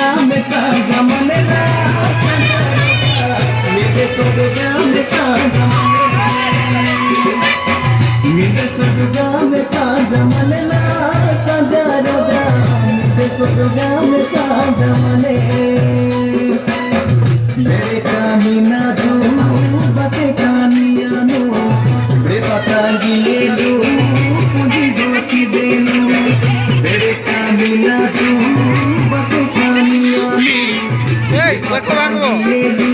सोडगा में साजा मनेला मेरे सोडगा में साजा मेरे सोडगा में साजा मनेला साजा रोगा मेरे सोडगा में साजा मने मेरे कामिना तू बातें कानिया नो बे पता गिले लो मुझे दोषी देनो मेरे कामिना तू बातें कानिया नो गिले लो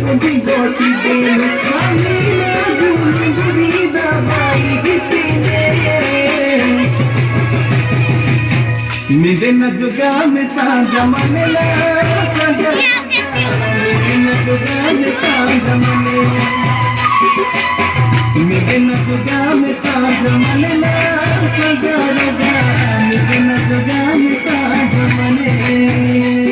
मुझे दोषी देनो कामिना झूठी बुरी दवाई कितने मेरे न जुगा में साजा मनेला साजा मेरे न जुगा में साजा मनेला मेरे न जुगा में साजा मनेला साजा रोगा मेरे न जुगा में साजा मने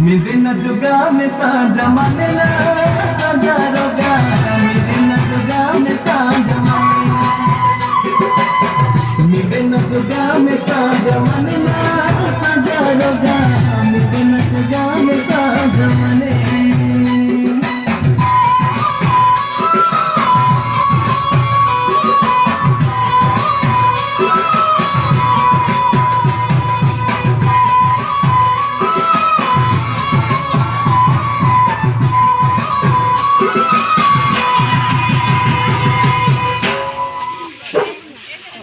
मेरे न जुगा में साजा मनेला साजा रोगा मेरे न जुगा में साजा मने मेरे न जुगा में साजा मने